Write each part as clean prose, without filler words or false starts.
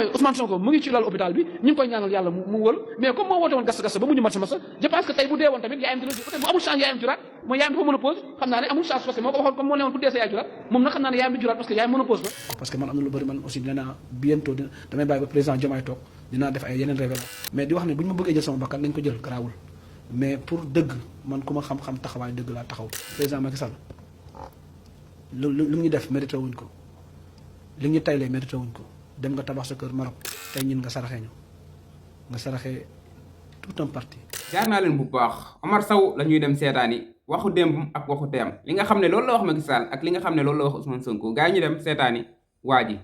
mooy Ousmane Sonko mu ngi ci lal hôpital bi ñu ngi koy ñaanal yàlla mu wël mais comme moo woote woon gas ba mujj mat sama je pense que tey bu dee woon tamit yaayam dina peut-être bu amul chance yaayam juraat mooy yaayam dafa ménopause xam naa ne amul chance parce que moo ko waxoon comme moo ne woon ku dee sa yaay juraat moom nag xam naa ne yaayam di juraat parce que yaayam ménopause la parce que man am na lu bëri man aussi dinaa bientôt damay bàyyi ba président Diomaye toog dinaa def ay yeneen révélation mais di wax ne bu ñu ma bëggee jël sama bakkan nañ ko jël garaawul mais pour dëgg man ku ma xam-xam taxawaay dëgg laa taxaw président Macky Sall lu ñu def mérité wuñ ko li ñu taylee mérité wuñ ko dem nga tabax sa kër Maroc tey ñin nga saraxee ñu nga saraxee tout un parti. jaar naa leen bu baax Omar Sow la ñuy dem seetaani waxu démb ak waxu teem li nga xam ne loolu la wax Macky Sall ak li nga xam ne loolu la wax Ousmane Sonko gaa yi ñu dem seetaani waa ji.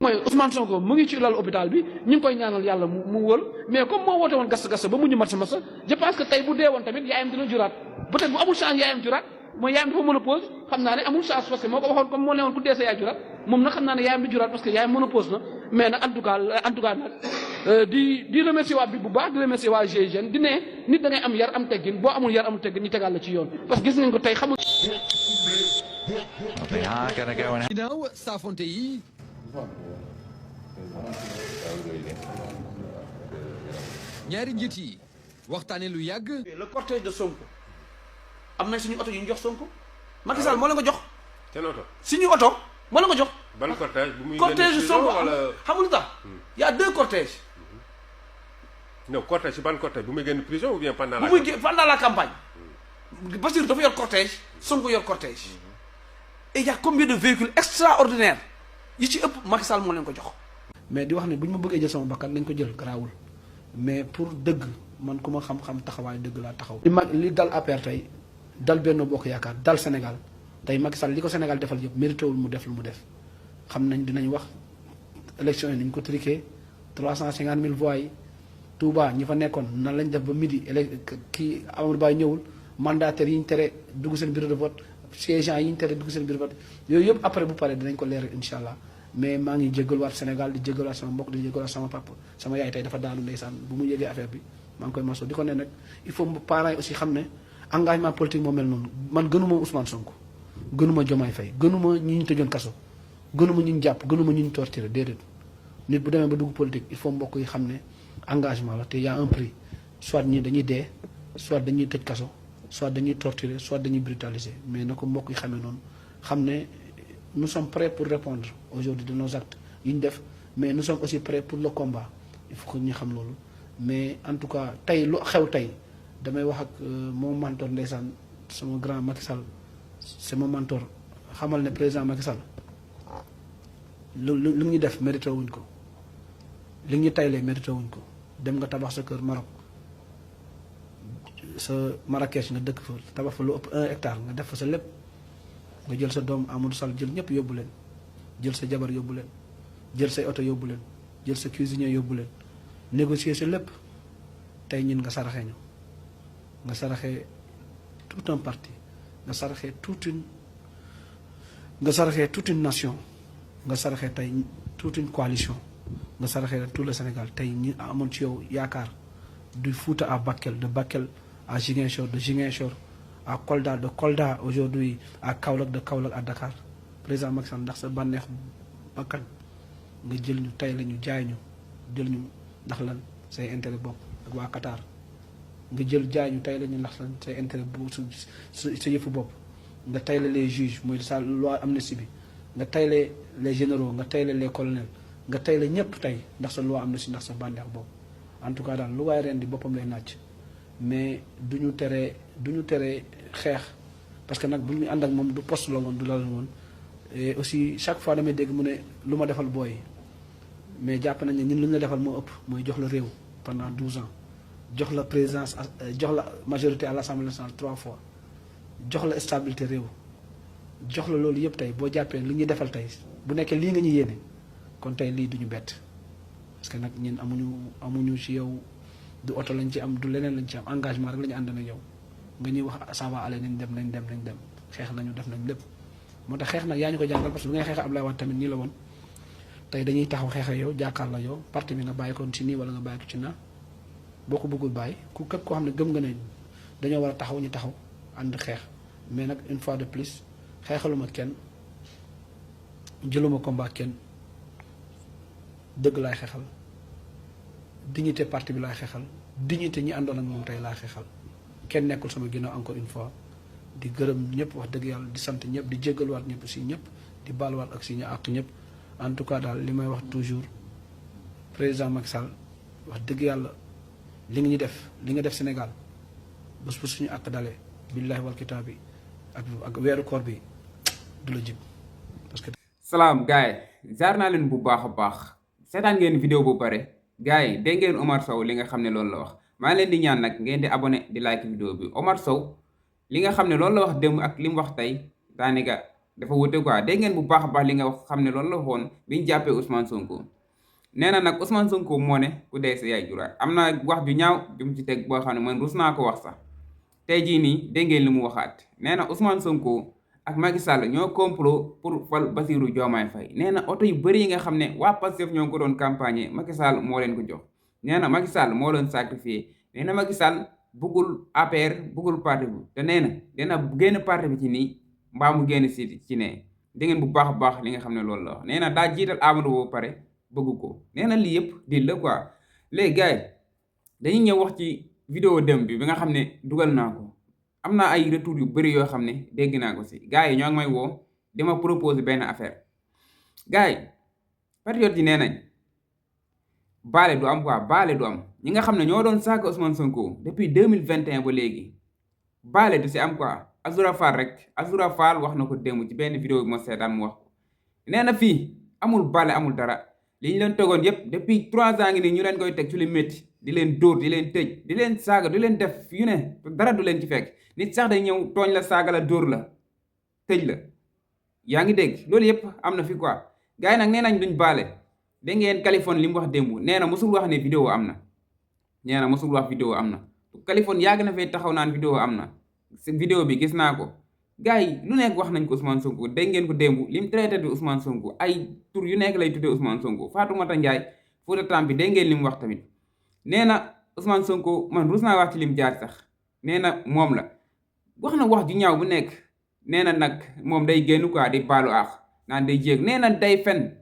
mooy Ousmane Sonko mu ngi ci lal hôpital bi ñu ngi koy ñaanal yàlla mu wël mais comme moo woote woon gas ba mujj mat sama je pense que tey bu dee woon tamit yaayam dina juraat peut-être bu amul chance yaayam juraat mooy yaayam dafa ménopause xam naa ne amul chance parce que moo ko waxoon comme moo ne woon ku dee sa yaay juraat moom nag xam naa ne yaayam di juraat parce que yaayam ménopause na mais nag en tout cas nag di remercier waa bi bu baax di remercier waa GIGN di ne nit da ngay am yar am teggin boo amul yar amul teggin ñu tegaal la ci yoon parce que gis nañ ko tey xamul. ginnaaw saafonte yi ñaari njiit yi waxtaane lu yàgg. le cortège de Sonko am nañ suñu oto yu ñu jox Sonko Macky Sall moo leen ko jox. seen oto suñu oto moo leen ko jox. ban cortège bu muy cortège Sonko wala xamul lu tax. y a deux cortèges. non cortège si ban cortège bu muy génn prison ou bien pendant la. bu muy pendant la campagne. Bassirou dafa yor cortège Sonko yor cortège. et y a combien de véhicules extraordinaires yi ci ëpp Macky Sall moo leen ko jox. mais di wax ne bu ñu ma bëggee jël sama bakkan nañ ko jël garaawul mais pour dëgg man ku ma xam-xam taxawaay dëgg laa taxaw. li dal APR tey dal Benno Bokk Yaakaar dal Sénégal tey Macky Sall li ko Sénégal defal yëpp mérité wul mu def lu mu def xam nañ dinañ wax élection yi nañ ko triqué 350 000 voix yi Touba ñi fa nekkoon nan lañ def ba midi kii Amadou Ba ñëwul mandataires yi ñu tere dugg seen bureau de vote siégeants yi ñu tere dugg seen bureau de vote yooyu yëpp après bu paree dinañ ko leeral incha allah. mais maa ngi jégaluwaat Sénégal di jégaluwaat sama mbokk di jégaluwaat sama papa sama yaay tey dafa daanu ndeysaan bu mu yëgee affaire bi maa ngi koy maso di ko ne nag il faut parents yi aussi xam ne engagement politique moo mel noonu man gënuma Ousmane Sonko gënuma Diomaye Faye gënuma ñi ñu tëjoon kaso gënuma ñu ñu jàpp gënuma ñu ñu torturé déedéet nit bu demee ba dugg politique il faut mbokk yi xam ne engagement la te y a un prix soit ñii dañuy dee soit dañuy tëj kaso soit dañuy torturer soit dañuy brutaliser mais na ko mbokk yi xamee noonu xam ne nous sommes prêts pour répondre aujourd'hui de nos actes yi ñu def mais nous sommes aussi prêts pour le combat il faut que ñu xam loolu mais en tout cas tey lu xew tey damay wax ak mon mentor ndeysaan sama grand Macky Sall c'est mon mentor xamal ne président Macky Sall lu ñu def mérité wuñ ko li ñu taylee mérité wuñ ko dem nga tabax sa kër Maroc sa Marrakech nga dëkk fa tabax fa lu ëpp 1 hectare nga def fa sa lépp nga jël sa doom Amadou Sall jël ñëpp yóbbu leen jël sa jabar yóbbu leen jël say oto yóbbu leen jël sa cuisinier yóbbu leen négocier sa lépp tey ñin nga saraxee ñu nga saraxee tout un parti nga saraxee toute une nation nga saraxee tey toute une coalition nga saraxee tout le Sénégal tey ñi amoon ci yow yaakaar du Fouta à Bakel de Bakel à Ziguinchor de Ziguinchor à Kolda de Kolda aujourd'hui à Kaolack de Kaolack à Dakar président Macky Sall ndax sa bànneex bakkan nga jël ñu tey la ñu jaay ñu jël ñu ndax lan say intérêt bopp ak waa Qatar nga jël jaay ñu tey la ñu ndax lan say intérêt bu sa yëfu bopp nga tey la les juges mooy sa loi amnistie bi nga tey les généraux nga tey les colonels nga tey la ñëpp tey ndax sa loi amnistie ndax sa bànneex bopp en tout cas daal lu waaye ren di boppam lay nàcc mais du ñu teree xeex parce que nag bu ñu ànd ak moom du poste la woon du la woon et aussi chaque fois damay dégg mu ne lu ma defal booy mais jàpp nañ ne ñun lu ñu la defal moo ëpp mooy jox la réew pendant 12 ans jox la présidence jox la majorité à l'Assemblée nationale 3 fois jox la stabilité réew jox la loolu yëpp tey boo jàppee li ñuy defal tey bu nekkee lii nga ñu yéene kon tey lii duñu bett parce que nag ñun amuñu ci yow du oto lañ ci am du leneen lañ ci am engagement rek la ñu ànd na yow nga ñuy wax ça va aller nañ dem xeex nañu def nañ lépp moo tax xeex nag yaa ñu ko jàngal parce que bu ngay xeex Abdoulaye Wade tamit nii la woon tey dañuy taxaw xeex ak yow jàkkaar la yow parti bi nga bàyyi ko ci nii wala nga bàyyi ko ci naa boo ko bëggul bàyyi ku képp koo xam ne gëm nga ne dañoo war a taxaw ñu taxaw ànd xeex mais nag une fois de plus xeexaluma kenn jëluma combat kenn dëgg laay xeexal dignité parti bi laay xeexal dignité ñi àndoon ak moom tey laay xeexal kenn nekkul sama ginnaaw encore une fois di gërëm ñëpp wax dëgg yàlla di sant ñëpp di jéggaluwaat ñëpp si ñëpp di baaluwaat ak si ñu àq ñëpp en tout cas daal li may wax toujours président Macky Sall wax dëgg yàlla li nga def Sénégal bés bu suñu àq dalee billahi wal kitaab bi ak weeru koor bi du la jib parce que salaam gaay jaar naa leen bu baax a baax seetaan ngeen vidéo bu pare gars yi dégg ngeen Omar Sow li nga xam ne loolu la wax maa leen di ñaan nag ngeen di abonné di like vidéo bi Omar Sow li nga xam ne loolu la wax démb ak li mu wax tey daanaka dafa wute quoi dégg ngeen bu baax a baax li nga wax xam ne loolu la waxoon bi ñu jàppee Ousmane Sonko nee na nag Ousmane Sonko moo ne ku dee si yaay juraat am na wax ju ñaaw ju mu ci teg boo xam ne man rus naa ko wax sax tey jii nii dégg ngeen li mu waxaat nee na Ousmane Sonko ak Macky Sall ñoo complot pour fal Bassirou Diomaye Faye nee na oto yu bëri yi nga xam ne waa Pastef ñoo ko doon campagne Macky Sall moo leen ko jox nee na Macky Sall moo leen sacrifié nee na Macky Sall bëggul APR bëggul parti bi te nee na dina génn parti bi ci nii mbaa mu génn si ci nee dégg ngeen bu baax a baax li nga xam ne loolu la wax nee na daa jiital Amadou ba pare bëgg ko nee na lii yëpp di la quoi léegi gars yi dañuy ñëw wax ci vidéo dem bi nga xam ne dugal naa ko am na ay retour yu bëri yoo xam ne dégg naa ko si gars yi ñoo ngi may woo dama proposer benn affaire gars yi patriote yi nee nañ baale du am quoi baale du am ñi nga xam ne ñoo doon saaga Ousmane Sonko depuis 2021 ba léegi baale du si am quoi Azoura Fall wax na ko démb ci benn vidéo bi ma seetaan mu wax ko nee na fii amul baale amul dara li ñu leen tegoon yépp depuis 3 ans ngi nii ñu leen koy teg ci lu métti di leen dóor di leen tëj di leen saaga di leen def yu ne dara du leen ci fekk nit sax day ñëw tooñ la saaga la dóor la tëj la yaa ngi dégg loolu yépp am na fi quoi gars yi nag nee nañ duñ baale da ngeen Kaliphone li mu wax démb nee na mosul wax ne vidéo am na nee na mosul wax vidéo am na Kaliphone yàgg na fee taxaw naan vidéo am na si vidéo bi gis naa ko gars yi lu nekk wax nañ ko Ousmane Sonko dégg ngeen ko démb li mu traité di Ousmane Sonko ay tur yu nekk lay tuddee Ousmane Sonko Fatoumata Ndiaye Fouta Tampi dégg ngeen li mu wax tamit nee na Ousmane Sonko man rus naa wax ci lim jaar sax nee na moom la wax na wax ju ñaaw bu nekk nee na nag moom day génn quoi di baalu aax naan day jéeg nee na day fen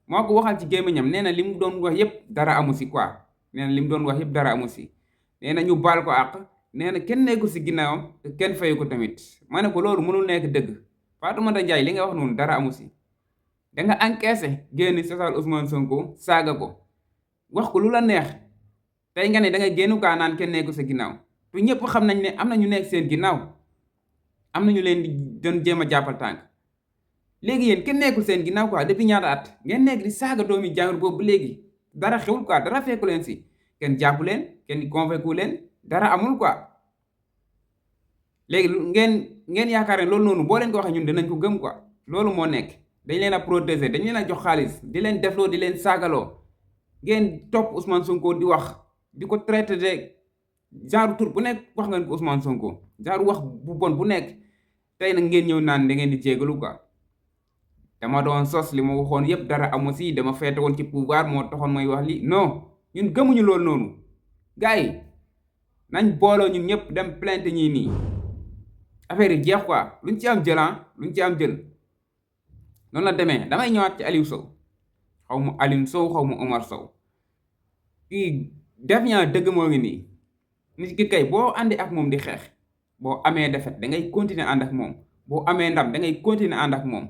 moo ko waxal ci gémmiñam nee na li mu doon wax yépp dara amu si quoi nee na li mu doon wax yépp dara amu si nee na ñu baal ko àq nee na kenn nekku si ginnaawam te kenn fayu ko tamit ma ne ko loolu mënul nekk dëgg Fatoumata Ndiaye li nga wax noonu dara amu si da nga encaissé génn sosal Ousmane Sonko saaga ko wax ko lu la neex tey nga ne da nga génn kaa naan kenn nekku sa ginnaaw te ñëpp xam nañ ne am na ñu nekk seen ginnaaw am na ñu leen di doon jéem a jàppal tànk léegi yéen kenn nekkul seen ginnaaw quoi depuis ñaata at ngeen nekk di saaga doomi jàmbur boobu ba léegi dara xewul quoi dara fekku leen si kenn jàppu leen kenn convaincu leen dara amul quoi léegi ngeen yaakaar ne loolu noonu boo leen ko waxee ñun dinañ ko gëm quoi loolu moo nekk dañ leen a protéger dañ leen a jox xaalis di leen defloo di leen saagaloo ngeen topp Ousmane Sonko di wax di ko traité de genre tur bu nekk wax ngeen ko Ousmane Sonko genre wax bu bon bu nekk tey nag ngeen ñëw naan da ngeen di jégalu quoi dama doon sos li ma waxoon yépp dara amu si dama feete woon ci pouvoir moo taxoon may wax li non ñun gëmuñu loolu noonu gars yi nañ booloo ñun ñëpp dem plainte ñii nii affaire yi jeex quoi luñ ci am luñ ci am jël noonu la demee damay ñëwaat ci Aliou Sow xaw ma Aliou Sow xaw ma Omar Sow kii def ñaa dëgg moo ngi nii nit ki kay boo àndi ak moom di xeex boo amee defet da ngay continuer ànd ak moom boo amee ndam da ngay continuer ànd ak moom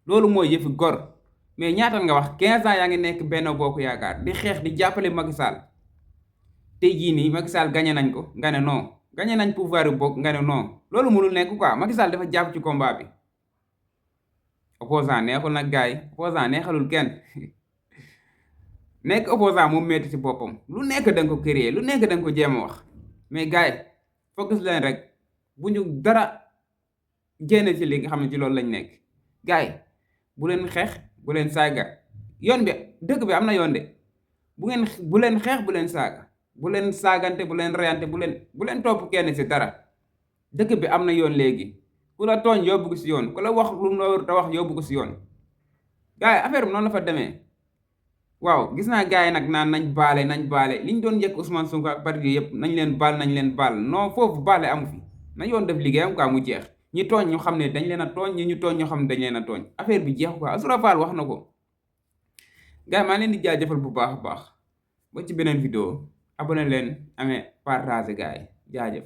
loolu mooy yëfi gor mais ñaatal nga wax 15 ans yaa ngi nekk Benno Bokk Yaakaar di xeex di jàppale Macky Sall tey jii nii Macky Sall gagné nañ ko nga ne non gagné nañ pouvoir bi bokk nga ne non loolu mënul nekk quoi Macky Sall dafa jàpp ci combat bi opposant neexul nag gars yi opposant neexalul kenn nekk opposant moom metti ci boppam lu nekk da nga ko créer lu nekk da nga ko jéem a wax mais gars yi focus leen rek bu ñu dara génne ci li nga xam ne ci loolu lañ nekk gars yi bu leen xeex bu leen saaga yoon bi dëkk bi am na yoon de bu leen xeex bu leen saaga bu leen saagante bu leen reyante bu leen topp kenn ci dara dëkk bi am na yoon léegi ku la tooñ yóbbu ko ci yoon ku la wax lu mu la war a wax yóbbu ko ci yoon gars yi affaire bi noonu la fa demee waaw gis naa gars yi nag naan nañ baale li ñu doon njëkk Ousmane Sonko ak parti yëpp nañ leen baal non foofu baale amu fi na yoon def liggéeyam quoi mu jeex ñi tooñ ñu xam ne dañ leen a tooñ ñi ñu tooñ ñoo xam ne dañ leen a tooñ affaire bi jeex quoi Azoura Fall wax na ko gars yi maa leen di jaajëfal bu baax a baax ba ci beneen vidéo abonné leen amee partage gars yi jaajëf